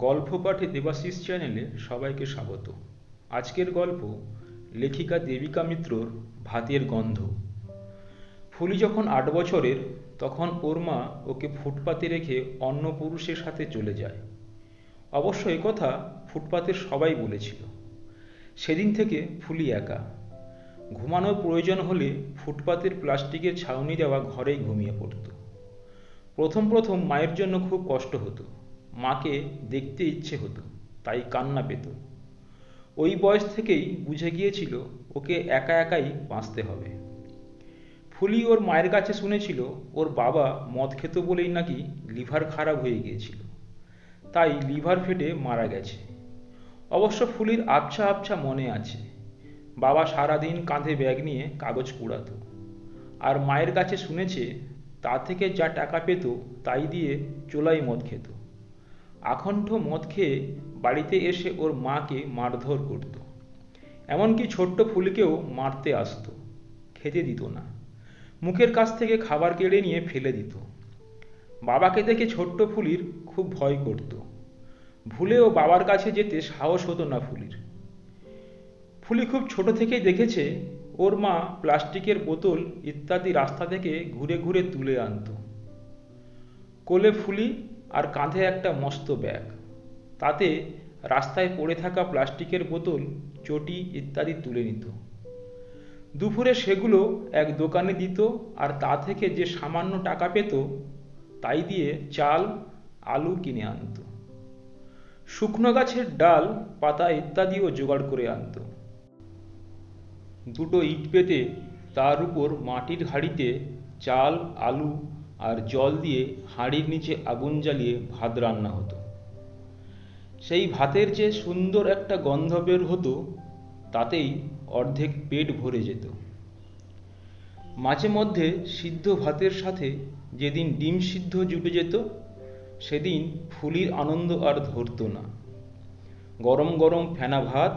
গল্প পাঠে দেবাশিস চ্যানেলে সবাইকে স্বাগত। আজকের গল্প লেখিকা দেবিকা মিত্রর ভাতের গন্ধ। ফুলি যখন ৮ বছরের তখন ওর মা ওকে ফুটপাতে রেখে অন্য পুরুষের সাথে চলে যায়। অবশ্য কথা ফুটপাতের সবাই বলেছিল। সেদিন থেকে ফুলি একা। ঘুমানোর প্রয়োজন হলে ফুটপাতের প্লাস্টিকের ছাউনি দেওয়া ঘরেই ঘুমিয়ে পড়ত। প্রথম প্রথম মায়ের জন্য খুব কষ্ট হতো। মাকে দেখতে ইচ্ছে হতো, তাই কান্না পেত। ওই বয়স থেকেই বুঝে গিয়েছিল ওকে একা একাই বাঁচতে হবে। ফুলি ওর মায়ের কাছে শুনেছিল ওর বাবা মদ খেত বলেই নাকি লিভার খারাপ হয়ে গিয়েছিল, তাই লিভার ফেটে মারা গেছে। অবশ্য ফুলির আবছা আবছা মনে আছে, বাবা সারাদিন কাঁধে ব্যাগ নিয়ে কাগজ কুড়াতো। আর মায়ের কাছে শুনেছে তা থেকে যা টাকা পেত তাই দিয়ে চোলাই মদ খেত। আখণ্ড মদ খেয়ে বাড়িতে এসে ওর মাকে মারধর করত। এমনকি ছোট্ট ফুলিকেও মারতে আসতো, খেতে দিত না, মুখের কাছ থেকে খাবার কেড়ে নিয়ে ফেলে দিত। বাবাকে দেখে ছোট্ট ফুলির খুব ভয় করত। ভুলেও বাবার কাছে যেতে সাহস হতো না ফুলির। ফুলি খুব ছোট থেকেই দেখেছে ওর মা প্লাস্টিকের বোতল ইত্যাদি রাস্তা থেকে ঘুরে ঘুরে তুলে আনত। কোলে ফুলি আর কাঁধে একটা মস্ত ব্যাগ, তাতে রাস্তায় পড়ে থাকা প্লাস্টিকের বোতল, চটি ইত্যাদি তুলে নিত। দুপুরে সেগুলো এক দোকানে দিত, আর তা থেকে যে সামান্য টাকা পেত তাই দিয়ে চাল আলু কিনে আনত। শুকনো গাছের ডাল পাতা ইত্যাদিও জোগাড় করে আনত। দুটো ইট পেতে তার উপর মাটির হাঁড়িতে চাল আলু আর জল দিয়ে হাঁড়ির নিচে আগুন জ্বালিয়ে ভাত রান্না হতো। সেই ভাতের যে সুন্দর একটা গন্ধ বের হতো, তাতেই অর্ধেক পেট ভরে যেত। মাঝে মধ্যে সিদ্ধ ভাতের সাথে যেদিন ডিম সিদ্ধ জুটে যেত, সেদিন ফুলির আনন্দ আর ধরত না। গরম গরম ফেনা ভাত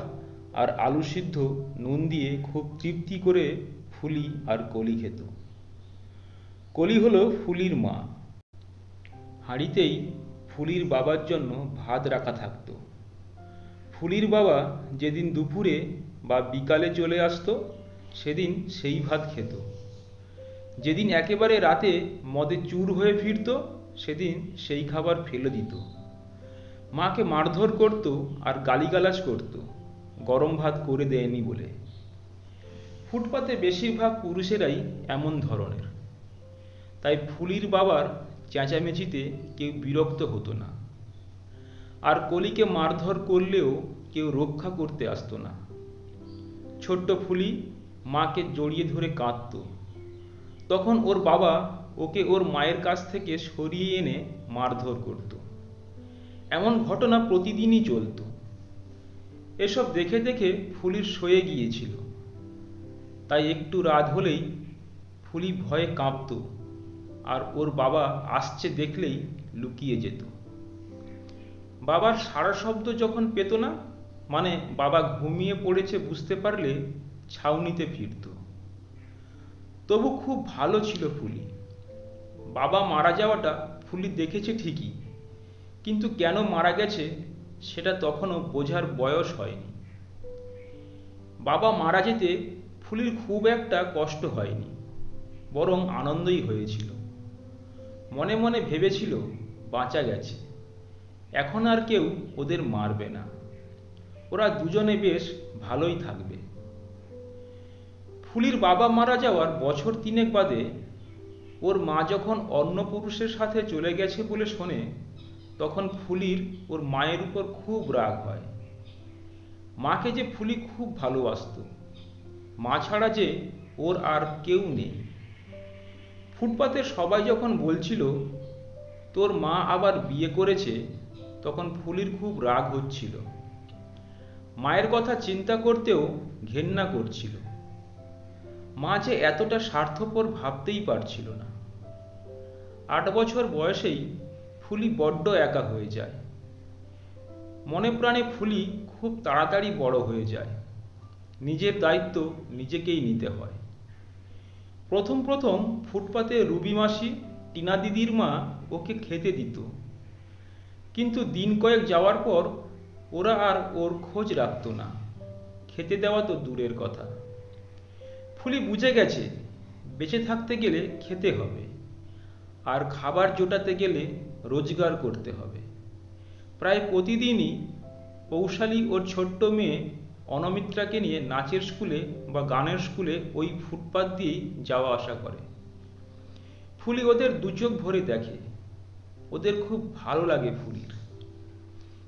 আর আলু সিদ্ধ নুন দিয়ে খুব তৃপ্তি করে ফুলি আর কলি খেত। কলি হলো ফুলির মা। হাঁড়িতেই ফুলির বাবার জন্য ভাত রাখা থাকতো। ফুলির বাবা যেদিন দুপুরে বা বিকালে চলে আসতো, সেদিন সেই ভাত খেত। যেদিন একেবারে রাতে মদে চুর হয়ে ফিরত, সেদিন সেই খাবার ফেলে দিত। মাকে মারধর করত আর গালিগালাজ করত গরম ভাত করে দেয়নি বলে। ফুটপাতে বেশিরভাগ পুরুষেরাই এমন ধরনের, তাই ফুলির বাবার চেঁচামেচিতে কেউ বিরক্ত হতো না। আর কলিকে মারধর করলেও কেউ রক্ষা করতে আসতো না। ছোট্ট ফুলি মাকে জড়িয়ে ধরে কাঁদত। তখন ওর বাবা ওকে ওর মায়ের কাছ থেকে সরিয়ে এনে মারধর করত। এমন ঘটনা প্রতিদিনই চলত। এসব দেখে দেখে ফুলির সয়ে গিয়েছিল, তাই একটু রাত হলেই ফুলি ভয়ে কাঁপত, আর ওর বাবা আসছে দেখলেই লুকিয়ে যেত। বাবার সাড়া শব্দ যখন পেত না, মানে বাবা ঘুমিয়ে পড়েছে বুঝতে পারলে ছাউনিতে ফিরত। তবু খুব ভালো ছিল ফুলি। বাবা মারা যাওয়াটা ফুলি দেখেছে ঠিকই, কিন্তু কেন মারা গেছে সেটা তখনও বোঝার বয়স হয়নি। বাবা মারা যেতে ফুলির খুব একটা কষ্ট হয়নি, বরং আনন্দই হয়েছিল। মনে মনে ভেবেছিল বাঁচা গেছে, এখন আর কেউ ওদের মারবে না, ওরা দুজনে বেশ ভালোই থাকবে। ফুলির বাবা মারা যাওয়ার বছর ৩ বাদে ওর মা যখন অন্য পুরুষের সাথে চলে গেছে বলে শোনে, তখন ফুলির ওর মায়ের উপর খুব রাগ হয়। মাকে যে ফুলি খুব ভালোবাসত, মা ছাড়া যে ওর আর কেউ নেই। ফুটপাতের সবাই যখন বলছিল তোর মা আবার বিয়ে করেছে, তখন ফুলির খুব রাগ হচ্ছিল। মায়ের কথা চিন্তা করতেও ঘেন্না করছিল। মা যে এতটা স্বার্থপর ভাবতেই পারছিল না। ৮ বছর বয়সেই ফুলি বড্ড একা হয়ে যায়। মনে প্রাণে ফুলি খুব তাড়াতাড়ি বড় হয়ে যায়। নিজের দায়িত্ব নিজেকেই নিতে হয়। প্রথম প্রথম ফুটপাতে রুবি মাসি, টিনা দিদির মা ওকে খেতে দিত। কিন্তু দিন কয়েক যাওয়ার পর ওরা আর ওর খোঁজ রাখতো না, খেতে দেওয়া তো দূরের কথা। ফুলি বুঝে গেছে বেঁচে থাকতে গেলে খেতে হবে, আর খাবার জোটাতে গেলে রোজগার করতে হবে। প্রায় প্রতিদিনই পৌশালী ওর ছোট্ট মেয়ে অনমিত্রাকে নিয়ে নাচের স্কুলে বা গানের স্কুলে ওই ফুটপাত দিয়েই যাওয়া আসা করে। ফুলি ওদের দু চোখ ভরে দেখে, ওদের খুব ভালো লাগে ফুলির।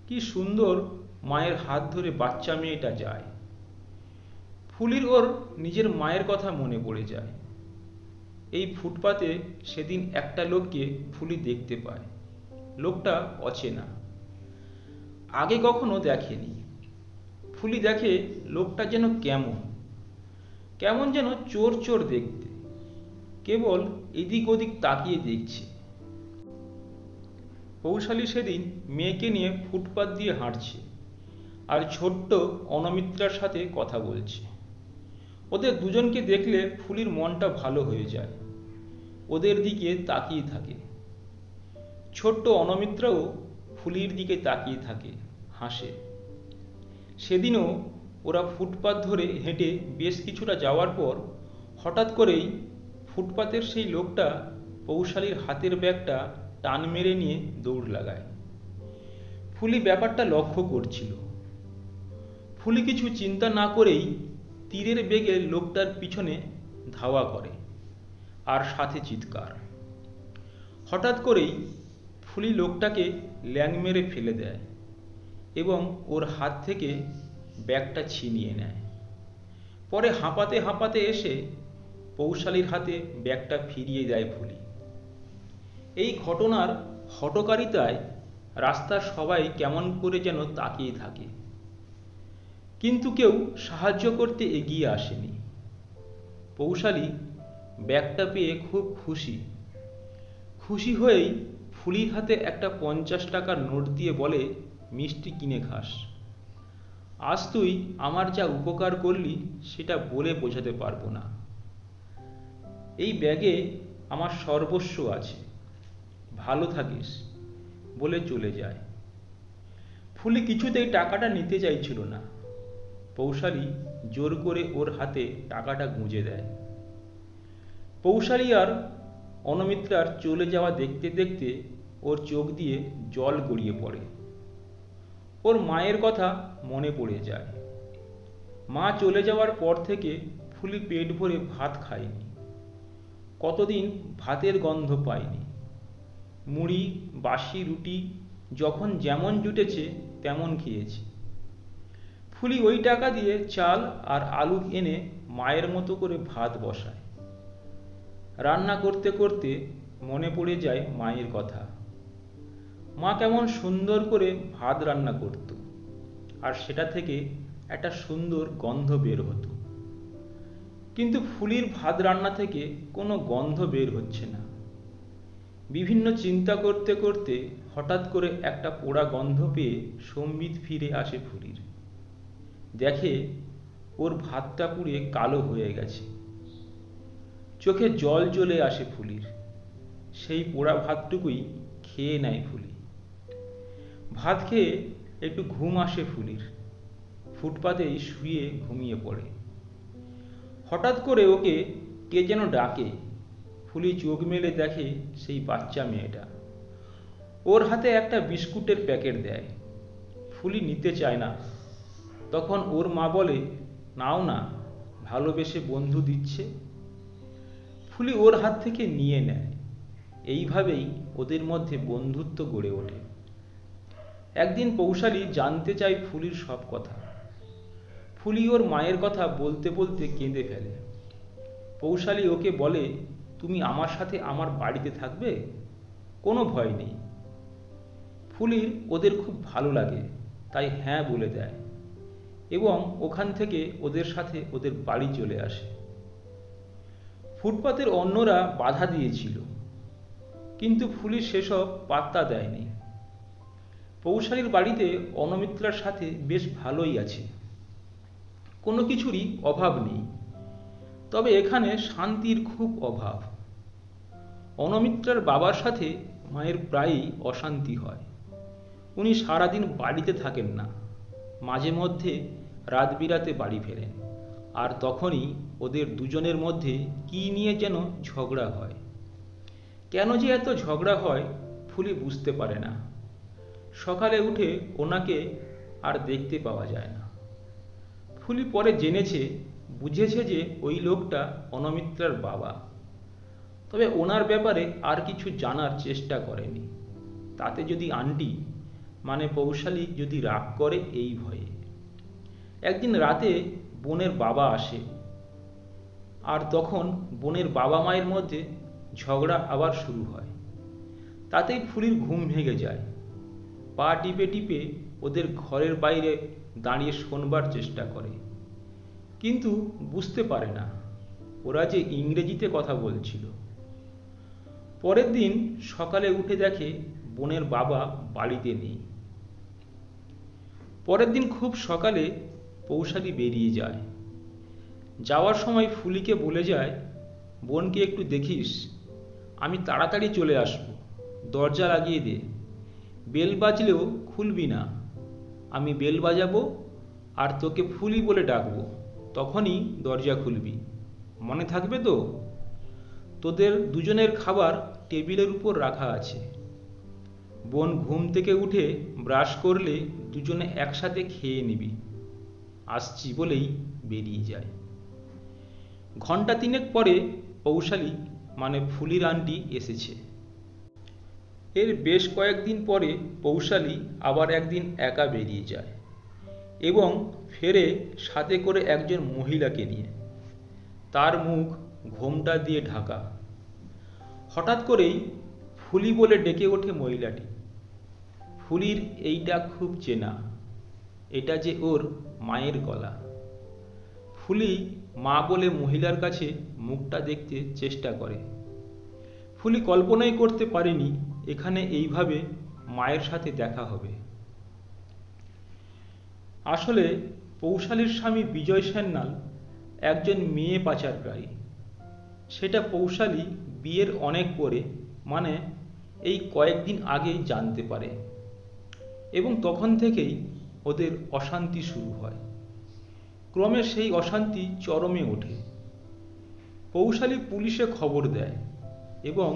কি সুন্দর মায়ের হাত ধরে বাচ্চা মেয়েটা যায়। ফুলির ওর নিজের মায়ের কথা মনে পড়ে যায়। এই ফুটপাতে সেদিন একটা লোককে ফুলি দেখতে পায়। লোকটা অচেনা, আগে কখনো দেখেনি। ফুলি দেখে লোকটা যেন কেমন কেমন যেন চোর চোর দেখতে, কেবল এদিক ওদিক তাকিয়ে দেখছে। পৌশালী সেদিন মেয়েকে নিয়ে ফুটপাত দিয়ে হাঁটছে আর ছোট্ট অনমিত্রার সাথে কথা বলছে। ওদের দুজনকে দেখলে ফুলির মনটা ভালো হয়ে যায়, ওদের দিকে তাকিয়ে থাকে। ছোট্ট অনমিত্রাও ফুলির দিকে তাকিয়ে থাকে, হাসে। সেদিনও ওরা ফুটপাত ধরে হেঁটে বেশ কিছুটা যাওয়ার পর হঠাৎ করেই ফুটপাতের সেই লোকটা পৌশালীর হাতের ব্যাগটা টান মেরে নিয়ে দৌড় লাগায়। ফুলি ব্যাপারটা লক্ষ্য করছিল। ফুলি কিছু চিন্তা না করেই তীরের বেগে লোকটার পিছনে ধাওয়া করে, আর সাথে চিৎকার। হঠাৎ করেই ফুলি লোকটাকে ল্যাং মেরে ফেলে দেয় এবং ওর হাত থেকে ব্যাগটা ছিনিয়ে নেয়। পরে হাঁপাতে হাঁপাতে এসে পৌশালীর হাতে ব্যাগটা ফিরিয়ে দেয় ফুলি। এই ঘটনার হঠকারিতায় রাস্তার সবাই কেমন করে যেন তাকিয়ে থাকে, কিন্তু কেউ সাহায্য করতে এগিয়ে আসেনি। পৌশালী ব্যাগটা পেয়ে খুব খুশি হয়েই ফুলির হাতে একটা 50 টাকার নোট দিয়ে বলে, মিষ্টি কিনে খাস। আজ তুই আমার যা উপকার করলি সেটা বলে বোঝাতে পারবো না। এই ব্যাগে আমার সর্বস্ব আছে, ভালো থাকিস বলে চলে যায়। ফুলি কিছুতেই টাকাটা নিতে চাইছিল না। পৌশালী জোর করে ওর হাতে টাকাটা গুঁজে দেয়। পৌশালী আর অনমিত্রার চলে যাওয়া দেখতে দেখতে ওর চোখ দিয়ে জল গড়িয়ে পড়ে। ওর মায়ের কথা মনে পড়ে যায়। মা চলে যাওয়ার পর থেকে ফুলি পেট ভরে ভাত খায়নি, কতদিন ভাতের গন্ধ পায়নি। মুড়ি বাসি রুটি যখন যেমন জুটেছে তেমন খেয়েছে। ফুলি ওই টাকা দিয়ে চাল আর আলু এনে মায়ের মতো করে ভাত বসায়। রান্না করতে করতে মনে পড়ে যায় মায়ের কথা। মা কেমন সুন্দর করে ভাত রান্না করত, আর সেটা থেকে একটা সুন্দর গন্ধ বের হতো। কিন্তু ফুলির ভাত রান্না থেকে কোনো গন্ধ বের হচ্ছে না। বিভিন্ন চিন্তা করতে করতে হঠাৎ করে একটা পোড়া গন্ধ পেয়ে সম্বিত ফিরে আসে ফুলির। দেখে ওর ভাতটা পুড়ে কালো হয়ে গেছে। চোখে জল চলে আসে ফুলির। সেই পোড়া ভাতটুকুই খেয়ে নেয় ফুলি। ভাত খেয়ে একটু ঘুম আসে ফুলির। ফুটপাতেই শুয়ে ঘুমিয়ে পড়ে। হঠাৎ করে ওকে কে যেন ডাকে। ফুলি চোখ মেলে দেখে সেই বাচ্চা মেয়েটা। ওর হাতে একটা বিস্কুটের প্যাকেট দেয়। ফুলি নিতে চায় না। তখন ওর মা বলে, নাও না, ভালোবেসে বন্ধু দিচ্ছে। ফুলি ওর হাত থেকে নিয়ে নেয়। এইভাবেই ওদের মধ্যে বন্ধুত্ব গড়ে ওঠে। একদিন পৌশালী জানতে চায় ফুলির সব কথা। ফুলি ওর মায়ের কথা বলতে বলতে কেঁদে ফেলে। পৌশালী ওকে বলে, তুমি আমার সাথে আমার বাড়িতে থাকবে, কোনো ভয় নেই। ফুলির ওদের খুব ভালো লাগে, তাই হ্যাঁ বলে দেয় এবং ওখান থেকে ওদের সাথে ওদের বাড়ি চলে আসে। ফুটপাতের অন্যরা বাধা দিয়েছিল, কিন্তু ফুলি সেসব পাত্তা দেয়নি। পৌশালীর বাড়িতে অনমিত্রার সাথে বেশ ভালোই আছে, কোনো কিছুরই অভাব নেই। তবে এখানে শান্তির খুব অভাব। অনমিত্রার বাবার সাথে মায়ের প্রায়ই অশান্তি হয়। উনি সারাদিন বাড়িতে থাকেন না, মাঝে মধ্যে রাত বিরাতে বাড়ি ফেরেন, আর তখনই ওদের দুজনের মধ্যে কী নিয়ে যেন ঝগড়া হয়। কেন যে এত ঝগড়া হয় ফুলি বুঝতে পারে না। সকালে উঠে ওনাকে আর দেখতে পাওয়া যায় না। ফুলি পরে বুঝেছে যে ওই লোকটা অনামিত্রার বাবা। তবে ওনার ব্যাপারে আর কিছু জানার চেষ্টা করেনি, তাতে যদি আন্টি মানে পৌশালী যদি রাগ করে এই ভয়ে। একদিন রাতে বোনের বাবা আসে, আর তখন বোনের বাবা মায়ের মধ্যে ঝগড়া আবার শুরু হয়। তাতেই ফুলির ঘুম ভেঙে যায়। পা টিপে টিপে ওদের ঘরের বাইরে দাঁড়িয়ে শোনবার চেষ্টা করে, কিন্তু বুঝতে পারে না ওরা যে ইংরেজিতে কথা বলছিল। পরের দিন সকালে উঠে দেখে বোনের বাবা বাড়িতে নেই। পরের দিন খুব সকালে পৌশালী বেরিয়ে যায়। যাওয়ার সময় ফুলিকে বলে যায়, বোনকে একটু দেখিস, আমি তাড়াতাড়ি চলে আসব, দরজা লাগিয়ে দে, বেল বাজলেও খুলবি না, আমি বেল বাজাবো আর তোকে ফুলি বলে ডাকবো, তখনই দরজা খুলবি, মনে থাকবে তো? তোদের দুজনের খাবার টেবিলের উপর রাখা আছে। বোন ঘুম থেকে উঠে ব্রাশ করলে দুজনে একসাথে খেয়ে নিবি। আসছি বলেই বেরিয়ে যায়। ঘন্টা তিনেক পরে পৌশালী মানে ফুলির আন্টি এসেছে। এর বেশ কয়েকদিন পরে পৌশালী আবার একদিন একা বেরিয়ে যায় এবং ফেরে সাথে করে একজন মহিলাকে নিয়ে। তার মুখ ঘোমটা দিয়ে ঢাকা। হঠাৎ করেই ফুলি বলে ডেকে ওঠে মহিলাটি। ফুলির এই ডাক খুব চেনা, এটা যে ওর মায়ের গলা। ফুলি মা বলে মহিলার কাছে মুখটা দেখতে চেষ্টা করে। ফুলি কল্পনাই করতে পারেনি এখানে এইভাবে মায়ের সাথে দেখা হবে। আসলে পৌশালীর স্বামী বিজয় সান্যাল একজন মেয়ে পাচারকারী। সেটা পৌশালী বিয়ের অনেক পরে মানে এই কয়েকদিন আগেই জানতে পারে, এবং তখন থেকেই ওদের অশান্তি শুরু হয়। ক্রমে সেই অশান্তি চরমে ওঠে। পৌশালী পুলিশে খবর দেয় এবং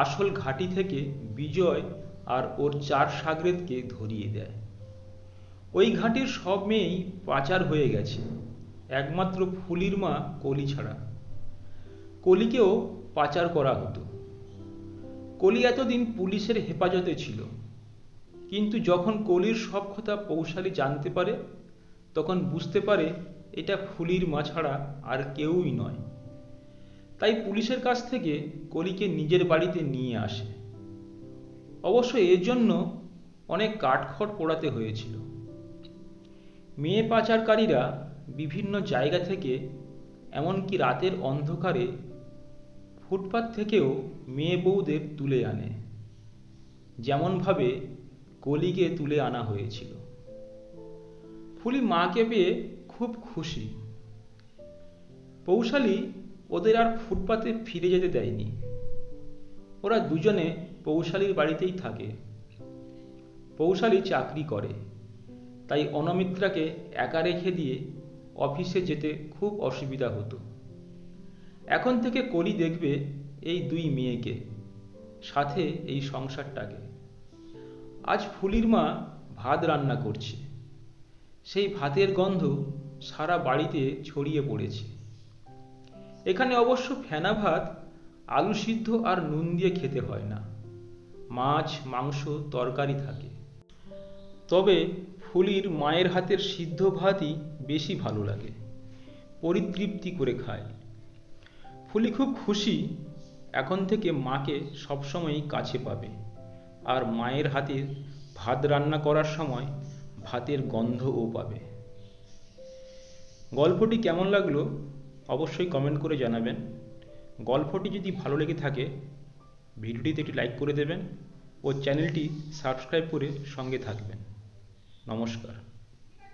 আসল ঘাঁটি থেকে বিজয় আর ওর 4 শাগরেদকে ধরিয়ে দেয়। ওই ঘাঁটির সব মেয়েই পাচার হয়ে গেছে, একমাত্র ফুলির মা কলি ছাড়া। কলিকেও পাচার করা হতো। কলি এতদিন পুলিশের হেফাজতে ছিল, কিন্তু যখন কলির সব কথা পৌশালী জানতে পারে তখন বুঝতে পারে এটা ফুলির মা ছাড়া আর কেউই নয়। তাই পুলিশের কাছ থেকে কলিকে নিজের বাড়িতে নিয়ে আসে। অবশ্য এর জন্য অনেক কাঠখড় পোড়াতে হয়েছিল। মেয়ে পাচারকারীরা বিভিন্ন জায়গা থেকে, এমনকি রাতের অন্ধকারে ফুটপাত থেকেও মেয়ে বউদের তুলে আনে, যেমনভাবে কলিকে তুলে আনা হয়েছিল। ফুলি মাকে পেয়ে খুব খুশি। পৌশালী ওদের আর ফুটপাতে ফিরে যেতে দেয়নি। ওরা দুজনে পৌশালীর বাড়িতেই থাকে। পৌশালী চাকরি করে, তাই অনামিত্রাকে একা রেখে দিয়ে অফিসে যেতে খুব অসুবিধা হতো। এখন থেকে কলি দেখবে এই 2 মেয়েকে, সাথে এই সংসারটাকে। আজ ফুলির মা ভাত রান্না করছে। সেই ভাতের গন্ধ সারা বাড়িতে ছড়িয়ে পড়েছে। এখানে অবশ্য ফেনা ভাত আলু সিদ্ধ আর নুন দিয়ে খেতে হয় না, মাছ মাংস তরকারি থাকে। তবে ফুলির মায়ের হাতের সিদ্ধ ভাতই বেশি ভালো লাগে, পরিতৃপ্তি করে খায়। ফুলি খুব খুশি এখন থেকে মাকে সবসময়ই কাছে পাবে, আর মায়ের হাতের ভাত রান্না করার সময় ভাতের গন্ধও পাবে। গল্পটি কেমন লাগলো অবশ্যই কমেন্ট করে জানাবেন। গল্পটি যদি ভালো লেগে থাকে ভিডিওটিতে একটি লাইক করে দেবেন ও চ্যানেলটি সাবস্ক্রাইব করে সঙ্গে থাকবেন। নমস্কার।